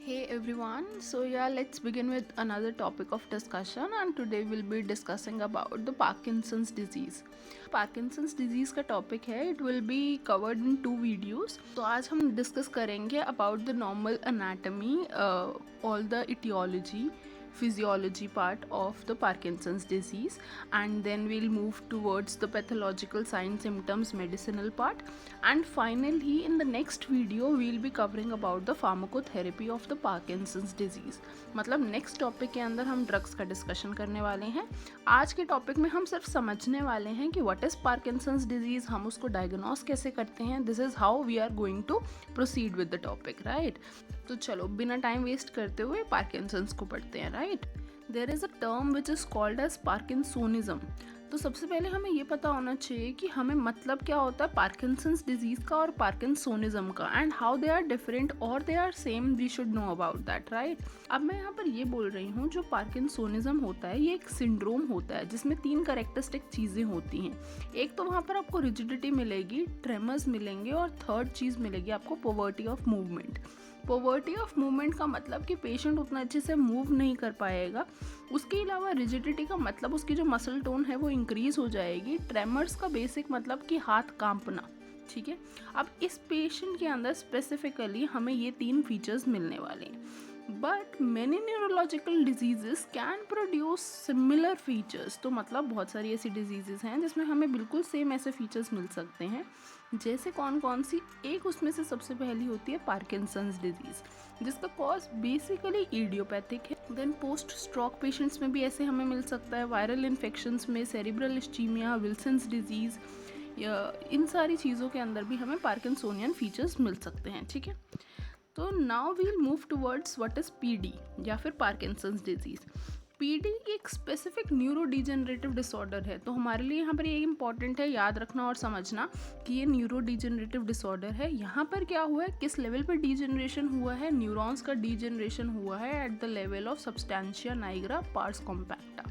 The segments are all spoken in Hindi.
Hey everyone, so let's begin with another topic of discussion and today we'll be discussing about the Parkinson's disease. Parkinson's disease का topic है, it will be covered in 2 videos. तो आज हम discuss करेंगे about the normal anatomy, all the etiology, physiology part of the Parkinson's disease, and then we'll move towards the pathological signs, symptoms, medicinal part, and finally in the next video we'll be covering about the pharmacotherapy of the Parkinson's disease. मतलब नेक्स्ट टॉपिक के अंदर हम ड्रग्स का डिस्कशन करने वाले हैं. आज के टॉपिक में हम सिर्फ समझने वाले हैं कि व्हाट इज़ पार्किंसंस डिजीज़, हम उसको डायग्नोस कैसे करते हैं. This is how we are going to proceed with the topic, right. तो चलो बिना टाइम वेस्ट करते हुए पार्किंसंस को पढ़ते हैं, right. There is a term which is called as parkinsonism. तो सबसे पहले हमें ये पता होना चाहिए कि हमें मतलब क्या होता है पार्किंसंस डिजीज़ का और पार्किंसोनिज्म का, and how they are different और they are same. We should know about that, right. अब मैं यहाँ पर ये बोल रही हूँ, जो पार्किंसोनिज्म होता है ये एक सिंड्रोम होता है जिसमें 3 कैरेक्टरिस्टिक चीज़ें होती हैं. एक तो वहाँ पर आपको रिजिडिटी मिलेगी, ट्रेमर्स मिलेंगे, और थर्ड चीज़ मिलेगी आपको poverty of movement. Poverty of movement का मतलब कि पेशेंट उतना अच्छे से मूव नहीं कर पाएगा. उसके अलावा रिजिडिटी का मतलब उसकी जो मसल टोन है वो इंक्रीज हो जाएगी. ट्रेमर्स का बेसिक मतलब कि हाथ कांपना, ठीक है. अब इस पेशेंट के अंदर स्पेसिफिकली हमें ये 3 फीचर्स मिलने वाले हैं. But many neurological diseases can produce similar features. तो मतलब बहुत सारी ऐसी डिजीजेस हैं जिसमें हमें बिल्कुल सेम ऐसे फीचर्स मिल सकते हैं. जैसे कौन कौन सी? एक उसमें से सबसे पहली होती है पार्किंसंस डिजीज़, जिसका कॉज बेसिकली इडियोपैथिक है. देन पोस्ट स्ट्रोक पेशेंट्स में भी ऐसे हमें मिल सकता है. वायरल इन्फेक्शंस में सेरिब्रल इस्चीमिया, विल्सन्स डिजीज़, इन सारी चीज़ों के अंदर भी हमें पार्किंसोनियन फीचर्स मिल सकते हैं, ठीक है. तो now we'll move towards what is PD या फिर पार्किंसंस डिजीज़. पीडी एक स्पेसिफिक न्यूरो डिजेनरेटिव डिसऑर्डर है. तो हमारे लिए यहाँ पर ये इंपॉर्टेंट है याद रखना और समझना कि ये न्यूरो डिजेनरेटिव डिसऑर्डर है. यहाँ पर क्या हुआ है, किस लेवल पर डिजेनरेशन हुआ है? न्यूरॉन्स का डिजेनरेशन हुआ है eight the level of substantia Niagara parse compacta.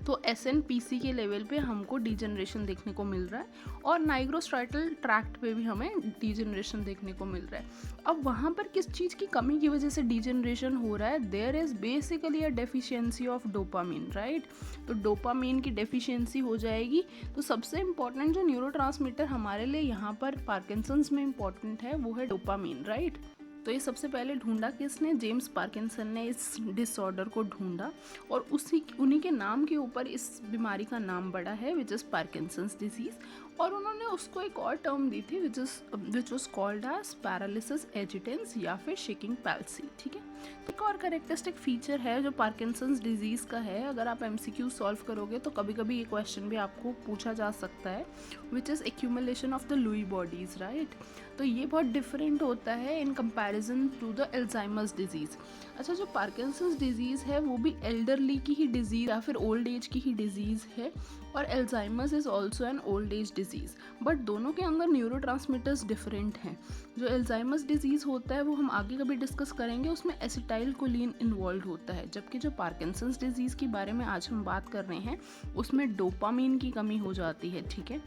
तो SNPC के लेवल पे हमको डिजेनरेशन देखने को मिल रहा है और नाइग्रोस्ट्राइटल ट्रैक्ट पे भी हमें डिजेनरेशन देखने को मिल रहा है. अब वहाँ पर किस चीज़ की कमी की वजह से डिजेनरेशन हो रहा है? There is basically a deficiency of dopamine, right. तो डोपामिन की डेफिशिएंसी हो जाएगी. तो सबसे इम्पॉर्टेंट जो न्यूरोट्रांसमीटर हमारे लिए यहाँ पर पार्किंसंस में इम्पॉर्टेंट है वो है डोपामिन, राइट. तो ये सबसे पहले ढूंढा किसने? जेम्स पार्किंसन ने इस डिसऑर्डर को ढूंढा और उन्हीं के नाम के ऊपर इस बीमारी का नाम पड़ा है विच इज़ पार्किंसंस डिजीज़. और उन्होंने उसको एक और टर्म दी थी which was called as paralysis agitans या फिर शेकिंग पैल्सी, ठीक है. एक और करेक्टरिस्टिक फीचर है जो पार्किंसंस डिजीज़ का है. अगर आप MCQ सॉल्व करोगे तो कभी कभी ये क्वेश्चन भी आपको पूछा जा सकता है, which is accumulation of the Lewy bodies, right. तो ये बहुत डिफरेंट होता है in comparison to the Alzheimer's disease. अच्छा, जो पार्किंसंस डिजीज़ है वो भी एल्डरली की ही डिजीज़ या फिर ओल्ड एज की ही डिजीज़ है, और Alzheimer's is also an old age disease. But दोनों के अंदर न्यूरोट्रांसमीटर्स डिफरेंट हैं. जो अल्जाइमर्स डिजीज़ होता है वो हम आगे कभी डिस्कस करेंगे, उसमें एसिटाइल कोलिन इन्वॉल्व होता है. जबकि जो पार्किंसंस डिजीज़ के बारे में आज हम बात कर रहे हैं उसमें डोपामिन की कमी हो जाती है, ठीक है.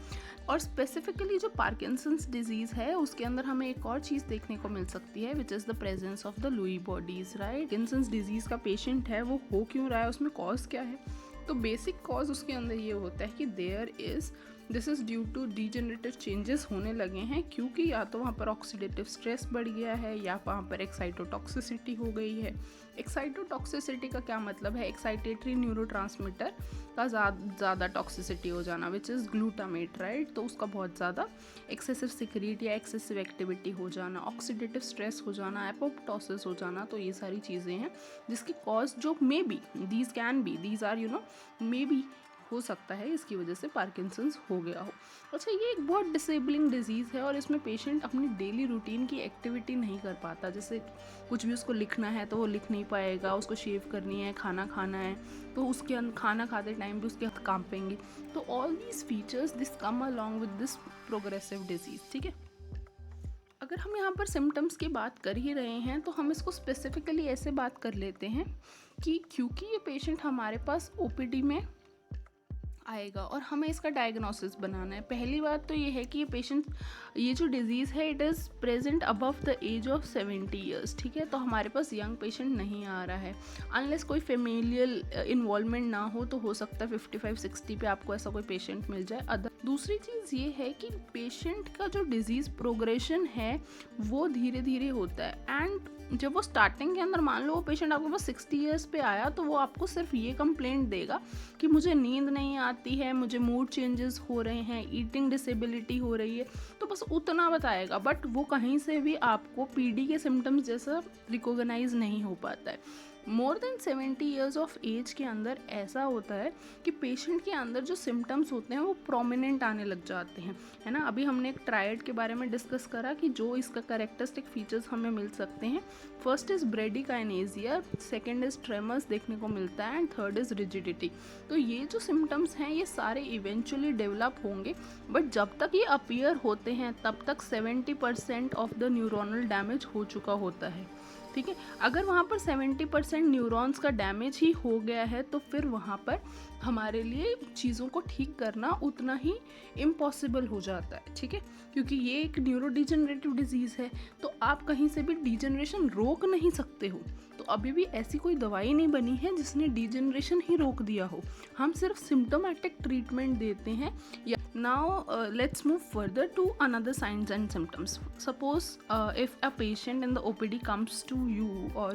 और स्पेसिफिकली जो पार्किंसंस डिजीज़ है उसके अंदर हमें एक और चीज़ देखने को मिल सकती है which is the presence of the Lewy bodies, right. Parkinson's disease का पेशेंट है वो हो क्यों रहा है, उसमें कॉज क्या है? तो बेसिक कॉज उसके अंदर ये होता है कि this is due to degenerative changes होने लगे हैं, क्योंकि या तो वहाँ पर ऑक्सीडेटिव स्ट्रेस बढ़ गया है या वहाँ पर एक्साइटोटॉक्सिसिटी हो गई है. एक्साइटोटॉक्सिसिटी का क्या मतलब है? एक्साइटेटरी न्यूरोट्रांसमीटर का ज़्यादा टॉक्सिसिटी हो जाना विच इज़ ग्लूटामेट, राइट. तो उसका बहुत ज़्यादा एक्सेसिव सिक्रीट या एक्सेसिव एक्टिविटी हो जाना, ऑक्सीडेटिव स्ट्रेस हो जाना, एपोप्टोसिस हो जाना. तो ये सारी चीज़ें हैं जिसकी कॉज जो may be these are may be हो सकता है इसकी वजह से पार्किंसंस हो गया हो. अच्छा, ये एक बहुत डिसेबलिंग डिजीज़ है और इसमें पेशेंट अपनी डेली रूटीन की एक्टिविटी नहीं कर पाता. जैसे कुछ भी उसको लिखना है तो वो लिख नहीं पाएगा, उसको शेव करनी है, खाना खाना है तो उसके खाना खाते टाइम भी उसके हाथ कांपेंगे. तो all these features this come along with this progressive disease, ठीक है. अगर हम यहाँ पर सिम्टम्स की बात कर ही रहे हैं तो हम इसको स्पेसिफिकली ऐसे बात कर लेते हैं कि क्योंकि ये पेशेंट हमारे पास OPD में आएगा और हमें इसका डायग्नोसिस बनाना है। पहली बात तो ये है कि ये जो डिज़ीज़ है it is present above the age of 70 years, ठीक है। तो हमारे पास यंग पेशेंट नहीं आ रहा है, अनलेस कोई फेमिलियल इन्वॉल्वमेंट ना हो तो हो सकता है 55-60 पे आपको ऐसा कोई पेशेंट मिल जाए। दूसरी चीज़ ये है कि पेशेंट का जो डिज़ीज़ प्रोग्रेशन है वो धीरे धीरे होता है, एंड जब वो स्टार्टिंग के अंदर मान लो वो पेशेंट आपके पास 60 ईयर्स पे आया तो वो आपको सिर्फ ये कंप्लेंट देगा कि मुझे नींद नहीं आती है, मुझे मूड चेंजेस हो रहे हैं, ईटिंग डिसेबिलिटी हो रही है, तो बस उतना बताएगा। बट वो कहीं से भी आपको पीडी के सिम्टम्स जैसा रिकॉग्नाइज नहीं हो पाता है। More than 70 years of age के अंदर ऐसा होता है कि पेशेंट के अंदर जो सिम्टम्स होते हैं वो प्रोमिनेंट आने लग जाते हैं, है ना। अभी हमने एक ट्रायड के बारे में डिस्कस करा कि जो इसका कैरेक्टरिस्टिक फीचर्स हमें मिल सकते हैं। First is bradykinesia, second is tremors देखने को मिलता है, एंड थर्ड इज़ रिजिडिटी। तो ये जो सिम्टम्स हैं ये सारे इवेंचुअली डेवलप होंगे, बट जब तक ये अपीयर होते हैं तब तक 70% ऑफ द न्यूरोनल डैमेज हो चुका होता है, ठीक है। अगर वहाँ पर 70% न्यूरॉन्स का डैमेज ही हो गया है तो फिर वहाँ पर हमारे लिए चीज़ों को ठीक करना उतना ही इम्पॉसिबल हो जाता है, ठीक है, क्योंकि ये एक न्यूरो डिजेनरेटिव डिजीज़ है। तो आप कहीं से भी डिजेनरेशन रोक नहीं सकते हो। तो अभी भी ऐसी कोई दवाई नहीं बनी है जिसने डिजेनरेशन ही रोक दिया हो, हम सिर्फ सिम्टोमेटिक ट्रीटमेंट देते हैं। Now let's move further to another signs and symptoms. Suppose if a patient in the OPD comes to you, or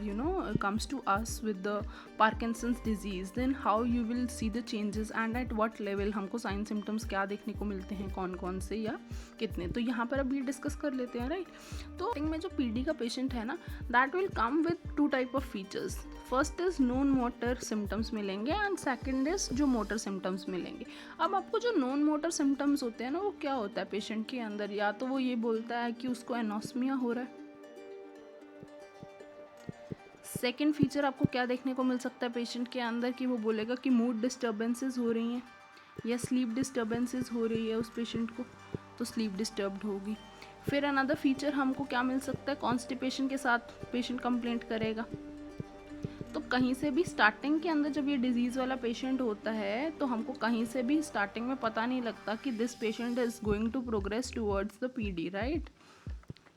comes to us with the Parkinson's disease, then how you will see the changes and at what level हमको sign symptoms क्या देखने को मिलते हैं, कौन कौन से या कितने। तो यहाँ पर अभी डिस्कस कर लेते हैं, राइट। तो में जो पीडी का पेशेंट है ना, that will come with 2 type of features. First is non motor symptoms मिलेंगे एंड सेकंड इज जो मोटर सिम्टम्स मिलेंगे। अब आपको जो नॉन मोटर सिम्टम्स होते हैं ना, वो क्या होता है पेशेंट के अंदर, या तो वो ये बोलता है कि उसको एनोस्मिया हो रहा है। सेकेंड फीचर आपको क्या देखने को मिल सकता है पेशेंट के अंदर, कि वो बोलेगा कि मूड डिस्टर्बेंसेस हो रही हैं या स्लीप डिस्टर्बेंसेस हो रही है उस पेशेंट को, तो स्लीप डिस्टर्ब्ड होगी। फिर अनदर फीचर हमको क्या मिल सकता है, कॉन्स्टिपेशन के साथ पेशेंट कंप्लेंट करेगा। तो कहीं से भी स्टार्टिंग के अंदर जब ये डिजीज़ वाला पेशेंट होता है तो हमको कहीं से भी स्टार्टिंग में पता नहीं लगता कि this patient is going to progress towards the PD, right.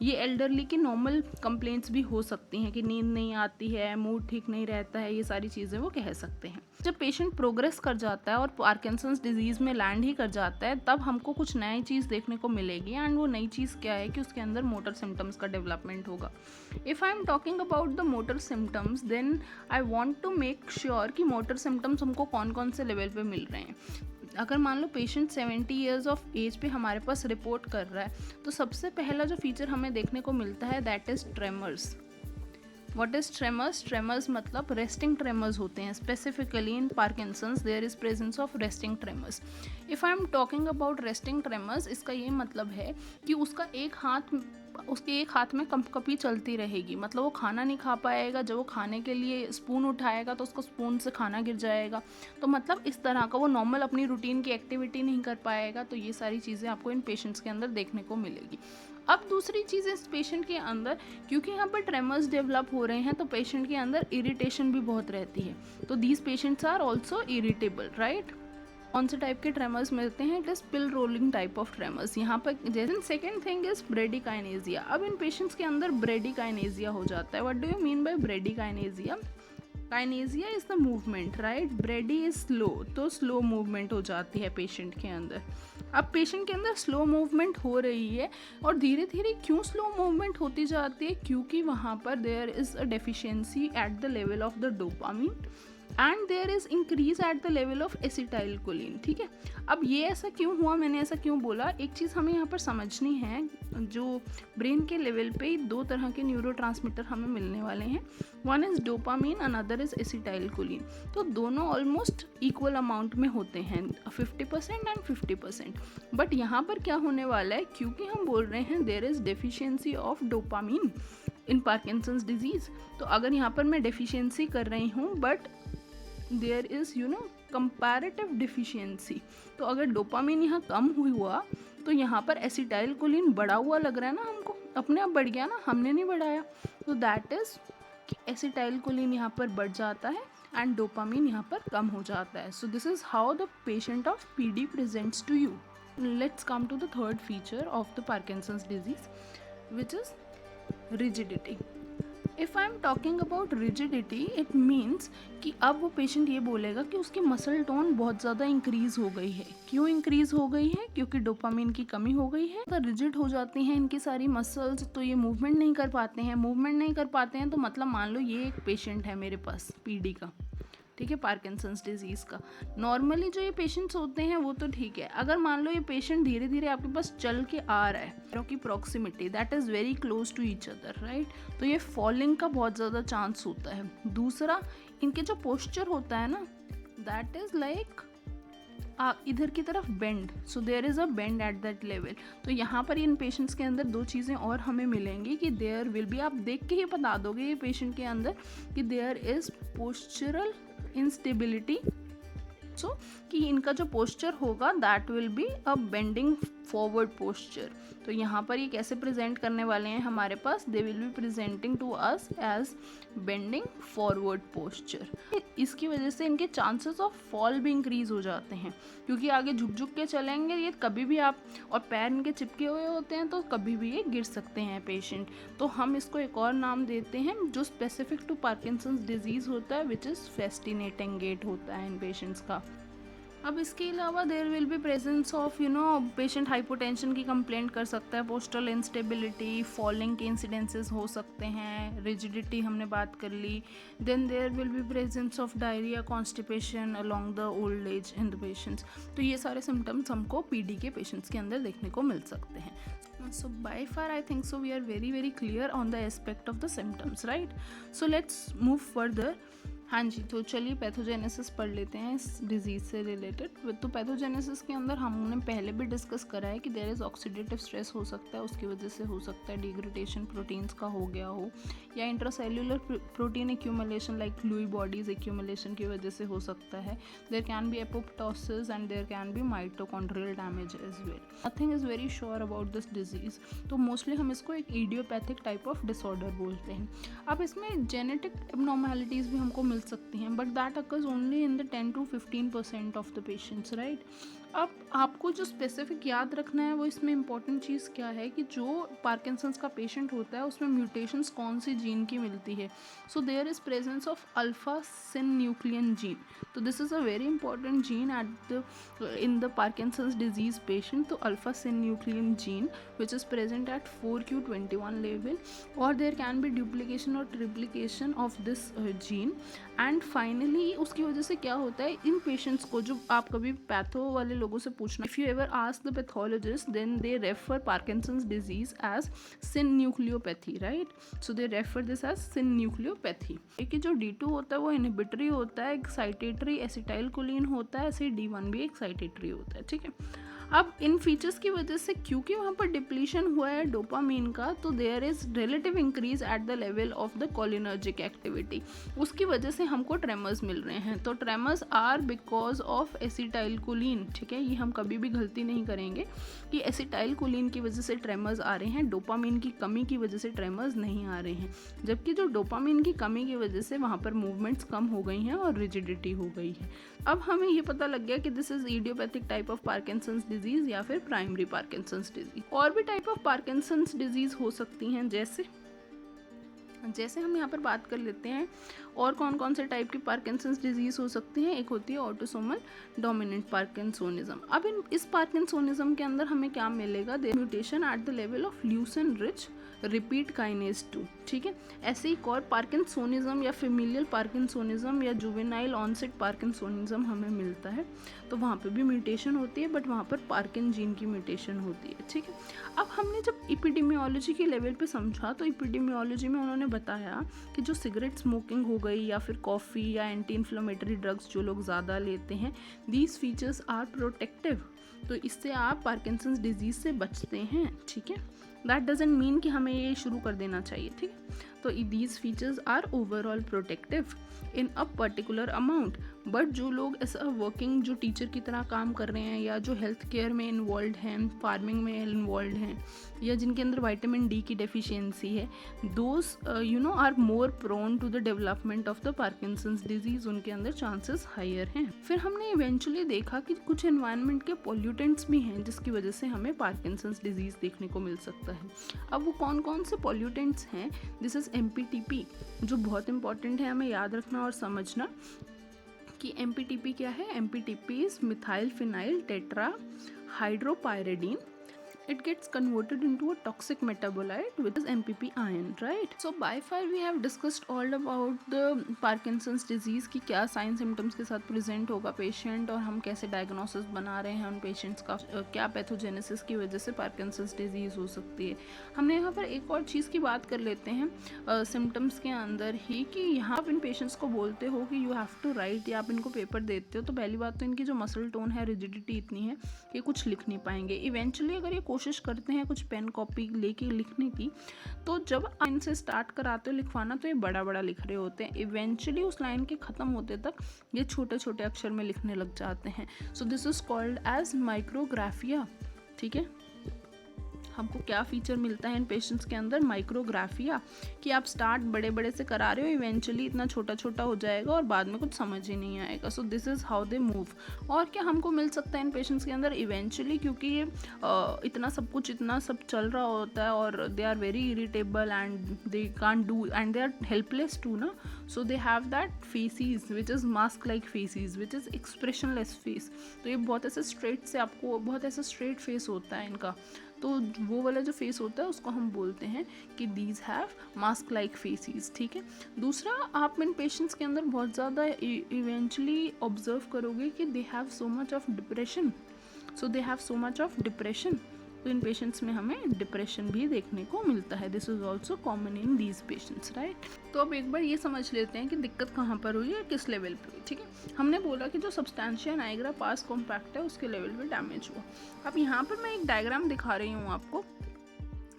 ये एल्डरली की नॉर्मल कंप्लेंट्स भी हो सकती हैं कि नींद नहीं आती है, मूड ठीक नहीं रहता है, ये सारी चीज़ें वो कह सकते हैं। जब पेशेंट प्रोग्रेस कर जाता है और पार्किंसंस डिजीज़ में लैंड ही कर जाता है, तब हमको कुछ नई चीज़ देखने को मिलेगी, एंड वो नई चीज़ क्या है कि उसके अंदर मोटर सिम्टम्स का डेवलपमेंट होगा। If I am talking about the motor symptoms, then I want to make sure कि मोटर सिम्टम्स हमको कौन कौन से लेवल पे मिल रहे हैं। अगर मान लो पेशेंट 70 ईयर्स ऑफ एज पे हमारे पास रिपोर्ट कर रहा है, तो सबसे पहला जो फीचर हमें देखने को मिलता है that is tremors. What is tremors? Tremors मतलब रेस्टिंग ट्रेमर्स होते हैं। Specifically in Parkinson's there is presence of resting tremors. If I am talking about resting tremors, इसका ये मतलब है कि उसके एक हाथ में कंपकपी चलती रहेगी, मतलब वो खाना नहीं खा पाएगा, जब वो खाने के लिए स्पून उठाएगा तो उसको स्पून से खाना गिर जाएगा, तो मतलब इस तरह का वो नॉर्मल अपनी रूटीन की एक्टिविटी नहीं कर पाएगा। तो ये सारी चीज़ें आपको इन पेशेंट्स के अंदर देखने को मिलेगी। अब दूसरी चीज़ इस पेशेंट के अंदर, क्योंकि यहाँ पर ट्रेमर्स डेवलप हो रहे हैं तो पेशेंट के अंदर इरिटेशन भी बहुत रहती है। तो these patients are also irritable, right. कौन से टाइप के ट्रेमर्स मिलते हैं? It is pill rolling type of tremors. यहाँ पर जैसे सेकेंड थिंग इज ब्रेडिकाइनेजिया। अब इन पेशेंट्स के अंदर ब्रेडिकाइनेजिया हो जाता है। What do you mean by bradykinesia? Kinesia is the movement, right. Brady is slow, तो स्लो मूवमेंट हो जाती है पेशेंट के अंदर। अब पेशेंट के अंदर स्लो मूवमेंट हो रही है, और धीरे धीरे क्यों स्लो मूवमेंट होती जाती है? क्योंकि वहाँ पर there is a deficiency at the level of the dopamine and there is increase at the level of acetylcholine, ठीक है। अब ये ऐसा क्यों हुआ, मैंने ऐसा क्यों बोला, एक चीज़ हमें यहाँ पर समझनी है। जो ब्रेन के लेवल पे 2 तरह के न्यूरोट्रांसमीटर हमें मिलने वाले हैं, one is dopamine, another is acetylcholine. तो दोनों ऑलमोस्ट इक्वल अमाउंट में होते हैं, 50% एंड 50%। बट यहाँ पर क्या होने वाला है, क्योंकि हम बोल रहे हैं there is deficiency of dopamine in Parkinson's disease, तो अगर यहाँ पर मैं डेफिशिएंसी कर रही हूँ but there is comparative deficiency, तो अगर डोपामिन यहाँ कम हुआ तो यहाँ पर एसिटाइलकोलिन बढ़ा हुआ लग रहा है ना, हमको अपने आप बढ़ गया ना, हमने नहीं बढ़ाया। तो दैट इज़ कि एसिटाइलकोलिन यहाँ पर बढ़ जाता है एंड डोपामिन यहाँ पर कम हो जाता है. So this is how the patient of PD presents to you. Let's come to the third feature of the Parkinson's disease, which is rigidity. If I am talking about rigidity, it means कि अब वो पेशेंट ये बोलेगा कि उसकी मसल टोन बहुत ज़्यादा इंक्रीज़ हो गई है. क्यों इंक्रीज़ हो गई है? क्योंकि डोपामिन की कमी हो गई है. तो रिजिड हो जाती हैं इनकी सारी मसल्स, तो ये मूवमेंट नहीं कर पाते हैं. मूवमेंट नहीं कर पाते हैं तो मतलब मान लो ये एक पेशेंट है मेरे पास पीडी का, ठीक है, पार्किंसंस डिजीज़ का. नॉर्मली जो ये पेशेंट्स होते हैं वो तो ठीक है. अगर मान लो ये पेशेंट धीरे धीरे आपके पास चल के आ रहा है, पैरों की proximity that is very close to each other, right, तो ये फॉलिंग का बहुत ज़्यादा चांस होता है. दूसरा, इनके जो पोस्चर होता है ना, दैट इज़ लाइक इधर की तरफ bend. So there is a bend at that level. तो यहाँ पर इन पेशेंट्स के अंदर दो चीज़ें और हमें मिलेंगी कि देयर विल बी, आप देख के ही बता दोगे ये पेशेंट के अंदर कि देयर इज़ पोस्चरल इंस्टेबिलिटी. सो कि इनका जो पोस्चर होगा that will be a bending forward posture. तो यहाँ पर ये कैसे प्रेजेंट करने वाले हैं हमारे पास, they will be presenting to us as bending forward posture. इसकी वजह से इनके चांसेस ऑफ फॉल भी इंक्रीज हो जाते हैं, क्योंकि आगे झुक झुक के चलेंगे ये कभी भी आप, और पैर इनके चिपके हुए होते हैं तो कभी भी ये गिर सकते हैं पेशेंट. तो हम इसको एक और नाम देते हैं जो स्पेसिफिक टू पार्किंसंस डिजीज़ होता है, विच इज़ फेस्टिनेटिंग गेट होता है इन पेशेंट्स का. अब इसके अलावा there will be presence of patient hypotension की कंप्लेंट कर सकता है, पोस्टल इंस्टेबिलिटी, फॉलिंग के इंसिडेंसेस हो सकते हैं, रिजिडिटी हमने बात कर ली. Then there will be presence of diarrhoea, constipation along the old age in the patients. तो ये सारे सिम्टम्स हमको पीडी के पेशेंट्स के अंदर देखने को मिल सकते हैं. So by far I think so we are very clear on the aspect of the symptoms, right? So let's move further. हाँ जी, तो चलिए पैथोजेनेसिस पढ़ लेते हैं इस डिजीज़ से रिलेटेड. तो पैथोजेनेसिस के अंदर हमने पहले भी डिस्कस करा है कि देयर इज़ ऑक्सीडेटिव स्ट्रेस हो सकता है, उसकी वजह से हो सकता है डिग्रेडेशन प्रोटीन्स का हो गया हो, या intracellular protein accumulation like Lewy bodies accumulation की वजह से हो सकता है. There can be apoptosis and there can be mitochondrial damage as well. Nothing is very sure about this disease. तो मोस्टली हम इसको एक इडियोपैथिक टाइप ऑफ डिसऑर्डर बोलते हैं. अब इसमें जेनेटिक एबनॉर्मैलिटीज़ भी हमको मिल सकती हैं, but that occurs only in the 10 to 15% of the patients, right. अब आपको जो स्पेसिफिक याद रखना है वो इसमें इंपॉर्टेंट चीज़ क्या है कि जो पार्किंसंस का पेशेंट होता है उसमें म्यूटेशंस कौन सी जीन की मिलती है. So there is presence of alpha synuclein gene. तो this is a very important gene in the Parkinson's disease patient. तो alpha synuclein gene which is present at 4q21 level, और देयर कैन बी डुप्लीकेशन और triplication of this gene. And finally उसकी वजह से क्या होता है इन पेशेंट्स को, जो आप कभी पैथो वाले लोगों से पूछना, if you ever ask the pathologist then they refer Parkinson's disease as synucleinopathy, right. So they refer this as synucleinopathy. कि जो D2 होता है वो इनहिबिटरी होता है, एक्साइटेटरी एसिटाइलकोलिन होता है, ऐसे D1 भी एक्साइटेटरी होता है, ठीक है. अब इन फीचर्स की वजह से क्योंकि वहाँ पर डिप्लीशन हुआ है डोपामीन का, तो there is relative increase at the level of the cholinergic activity. उसकी वजह से हमको ट्रेमर्स मिल रहे हैं. तो tremors are because of acetylcholine, ठीक है. ये हम कभी भी गलती नहीं करेंगे कि एसिटाइलकोलिन की वजह से ट्रेमर्स आ रहे हैं, डोपामीन की कमी की वजह से ट्रेमर्स नहीं आ रहे हैं. जबकि जो डोपामीन की कमी की वजह से वहाँ पर मूवमेंट्स कम हो गई हैं और रिजिडिटी हो गई है. अब हमें ये पता लग गया कि this is idiopathic type of Parkinson's disease या फिर प्राइमरी पार्किंसंस डिजीज. और भी टाइप ऑफ पार्किंसंस डिजीज हो सकती हैं, जैसे हम यहाँ पर बात कर लेते हैं और कौन कौन से टाइप की पार्किंसंस डिजीज हो सकती हैं. एक होती है ऑटोसोमल डोमिनेंट पार्किंसोनिज्म. अब इस पार्किंसोनिज्म के अंदर हमें क्या मिलेगा, mutation eight the level of leucine rich repeat kinase 2, ठीक है. ऐसे ही और पार्किंसोनिज्म या फेमिलियल पार्किंसोनिज्म या जुवेनाइल ऑनसेट पार्किंसोनिज्म हमें मिलता है. तो वहाँ पे भी म्यूटेशन होती है, बट वहाँ पर पार्किन जीन की म्यूटेशन होती है, ठीक है. अब हमने जब एपिडेमियोलॉजी के लेवल पे समझा, तो एपिडेमियोलॉजी में उन्होंने बताया कि जो सिगरेट स्मोकिंग हो गई या फिर कॉफ़ी या एंटी इन्फ्लेमेटरी ड्रग्स जो लोग ज़्यादा लेते हैं, दीज फीचर्स आर प्रोटेक्टिव. तो इससे आप पार्किंसंस डिजीज़ से बचते हैं, ठीक है. दैट डजंट मीन कि हमें ये शुरू कर देना चाहिए, ठीक है. तो these features are overall protective in a particular amount. But जो लोग ऐसा वर्किंग, जो टीचर की तरह काम कर रहे हैं, या जो हेल्थ केयर में इन्वॉल्व हैं, फार्मिंग में इन्वॉल्व हैं, या जिनके अंदर विटामिन डी की डेफिशिएंसी है, those are more prone to the development of the Parkinson's disease, उनके अंदर चांसेस हायर हैं. फिर हमने इवेंचुअली देखा कि कुछ एनवायरनमेंट के पोल्यूटेंट्स भी हैं जिसकी वजह से हमें पार्किंसंस डिजीज देखने को मिल सकता है. अब वो कौन कौन से पोल्यूटेंट्स हैं? दिस इज MPTP, जो बहुत इंपॉर्टेंट है हमें याद रखना और समझना कि MPTP क्या है. MPTP is methyl phenyl tetrahydropyridine. It gets converted into a toxic metabolite which is MPP ion, right? So by far we have discussed all about the Parkinson's disease कि क्या साइन सिम्टम्स के साथ प्रेजेंट होगा पेशेंट, और हम कैसे डायग्नोसिस बना रहे हैं उन पेशेंट्स का, क्या पैथोजेनेसिस की वजह से पार्किंसंस डिजीज़ हो सकती है. हमने यहाँ पर एक और चीज़ की बात कर लेते हैं सिम्टम्स के अंदर ही, कि यहाँ आप इन पेशेंट्स को बोलते हो कि यू हैव टू राइट, या आप इनको पेपर देते हो, तो पहली बात तो इनकी जो मसल टोन है, रिजिडिटी इतनी है कि कुछ लिख नहीं पाएंगे. इवेंचुअली अगर ये कोशिश करते हैं कुछ पेन कॉपी लेके लिखने की, तो जब इनसे स्टार्ट कराते हो लिखवाना तो ये बड़ा बड़ा लिख रहे होते हैं. इवेंचुअली उस लाइन के ख़त्म होते तक ये छोटे छोटे अक्षर में लिखने लग जाते हैं. So this is called as micrographia. ठीक है, हमको क्या फीचर मिलता है इन पेशेंट्स के अंदर? माइक्रोग्राफिया, कि आप स्टार्ट बड़े बड़े से करा रहे हो, इवेंचुअली इतना छोटा छोटा हो जाएगा और बाद में कुछ समझ ही नहीं आएगा. So this is how they move. और क्या हमको मिल सकता है इन पेशेंट्स के अंदर इवेंचुअली, क्योंकि ये इतना सब चल रहा होता है और they are very irritable and they can't do and they are helpless to ना. So they have that faces which is mask like faces which is expressionless face. तो ये बहुत ऐसे स्ट्रेट से आपको बहुत ऐसा स्ट्रेट फेस होता है इनका. तो वो वाला जो फेस होता है उसको हम बोलते हैं कि these have mask like faces. ठीक है. दूसरा, आप इन पेशेंट्स के अंदर बहुत ज़्यादा इवेंचुअली ऑब्जर्व करोगे कि they have so much of depression. तो इन पेशेंट्स में हमें डिप्रेशन भी देखने को मिलता है. This is also common in these patients, right. तो अब एक बार ये समझ लेते हैं कि दिक्कत कहाँ पर हुई है, किस लेवल पे हुई. ठीक है, हमने बोला कि जो सब्सटेंशिया नाइग्रा पास कॉम्पैक्ट है उसके लेवल पे डैमेज हुआ. अब यहाँ पर मैं एक डायग्राम दिखा रही हूँ आपको.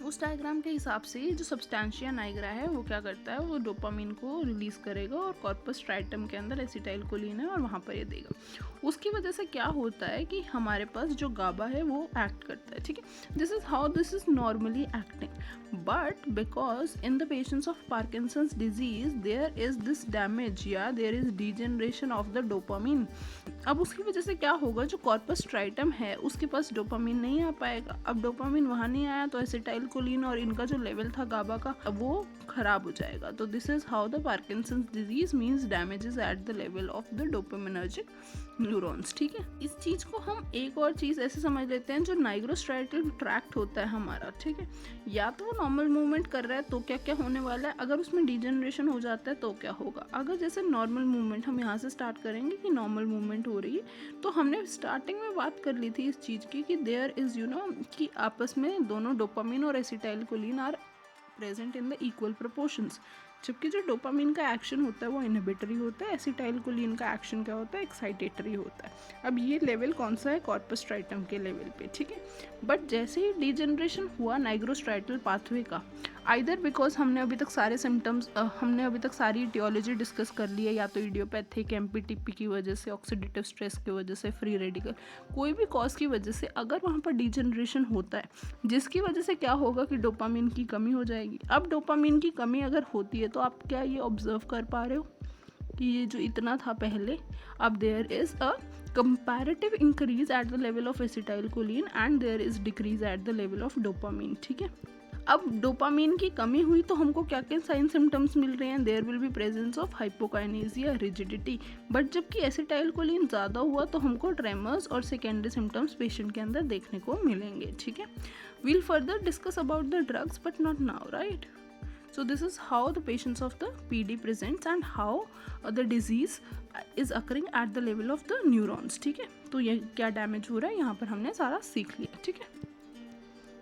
उस डायग्राम के हिसाब से जो सब्सटेंशिया नाइग्रा है वो क्या करता है, वो डोपामिन को रिलीज़ करेगा और कॉर्पस स्ट्राइटम के अंदर एसिटाइलकोलिन है और वहाँ पर ये देगा. उसकी वजह से क्या होता है कि हमारे पास जो गाबा है वो एक्ट करता है. ठीक है, this is how this is normally acting. But because in the patients of Parkinson's disease there is this damage, या there is degeneration of the dopamine. अब उसकी वजह से क्या होगा, जो कॉर्पस स्ट्राइटम है उसके पास डोपामिन नहीं आ पाएगा. अब डोपामिन वहाँ नहीं आया तो एसिटाइलकोलिन और इनका जो लेवल था गाबा का, अब वो खराब हो जाएगा. तो this is how the Parkinson's disease means damages eight the level of the dopaminergic neurons. ठीक है, इस चीज़ को हम एक और चीज़ ऐसे समझ लेते हैं, जो नाइग्रोस्ट्राइटल ट्रैक्ट होता है हमारा. ठीक है, या तो वो नॉर्मल मूवमेंट कर रहा है तो क्या क्या होने वाला है, अगर उसमें डिजेनरेशन हो जाता है तो क्या होगा. अगर जैसे नॉर्मल मूवमेंट हम यहाँ से स्टार्ट करेंगे कि नॉर्मल मूवमेंट हो रही है, तो हमने स्टार्टिंग में बात कर ली थी इस चीज़ की कि देयर इज़ कि आपस में दोनों डोपामिन और acetylcholine are present in the equal proportions. जबकि जो डोपामिन का एक्शन होता है वो इनहिबिटरी होता है, एसिटाइलकोलिन का एक्शन क्या होता है, एक्साइटेटरी होता है. अब ये लेवल कौन सा है, कॉर्पस स्ट्राइटम के लेवल पे. ठीक है, बट जैसे ही डिजेनरेशन हुआ नाइग्रोस्ट्राइटल पाथवे का, आइदर बिकॉज हमने अभी तक सारी इटियोलॉजी डिस्कस कर ली है, या तो इडियोपैथिक, MPTP की वजह से, ऑक्सीडेटिव स्ट्रेस की वजह से, फ्री रेडिकल, कोई भी कॉज की वजह से अगर वहाँ पर डिजेनरेशन होता है, जिसकी वजह से क्या होगा कि डोपामिन की कमी हो जाएगी. अब डोपामिन की कमी अगर होती है तो आप क्या ये ऑब्जर्व कर पा रहे हो कि ये जो इतना था पहले, अब there is a comparative increase at the level of acetylcholine and there is decrease at the level of dopamine. ठीक है, अब डोपामिन की कमी हुई तो हमको क्या क्या साइन सिम्टम्स मिल रहे हैं, there will be presence of hypokinesia, rigidity. But जबकि एसिटाइलकोलिन ज़्यादा हुआ तो हमको ट्रेमर्स और सेकेंडरी सिम्टम्स पेशेंट के अंदर देखने को मिलेंगे. ठीक है, we'll further discuss about the drugs but not now, right. So this is how the patients of the PD presents and how the disease is occurring at the level of the neurons. ठीक है, तो ये क्या डैमेज हो रहा है यहाँ पर हमने सारा सीख लिया. ठीक है,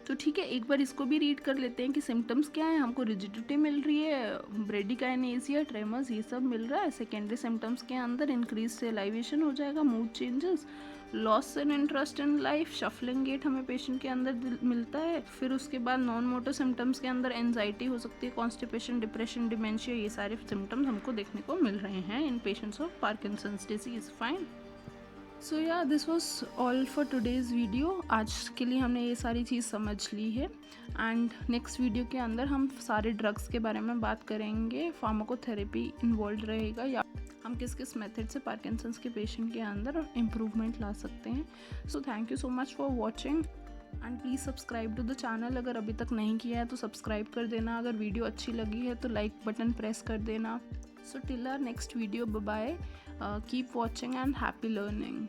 तो ठीक है, एक बार इसको भी रीड कर लेते हैं कि सिम्टम्स क्या है। हमको रिजिडिटी मिल रही है, ब्रेडिकाइनेसिया, ट्रेमर्स, ये सब मिल रहा है। सेकेंडरी सिम्टम्स के अंदर इंक्रीज सेलाइवेशन हो जाएगा, mood changes, loss in interest in life, shuffling gait हमें पेशेंट के अंदर मिलता है। फिर उसके बाद नॉन मोटर सिम्टम्स के अंदर एंजाइटी हो सकती है, कॉन्स्टिपेशन, डिप्रेशन, डिमेंशिया, ये सारे सिम्टम्स हमको देखने को मिल रहे हैं in patients of Parkinson's disease. Fine. So yeah this was all for today's video. आज के लिए हमने ये सारी चीज़ समझ ली है एंड नेक्स्ट वीडियो के अंदर हम सारे ड्रग्स के बारे में बात करेंगे, फार्माकोथेरेपी इन्वॉल्व रहेगा या हम किस किस मेथड से पार्किंसंस के पेशेंट के अंदर इम्प्रूवमेंट ला सकते हैं। So thank you so much for watching and please subscribe to the channel. अगर अभी तक नहीं किया है तो सब्सक्राइब कर देना। अगर वीडियो अच्छी लगी है तो लाइक बटन प्रेस कर देना। So till our next video, bye bye. Keep watching and happy learning.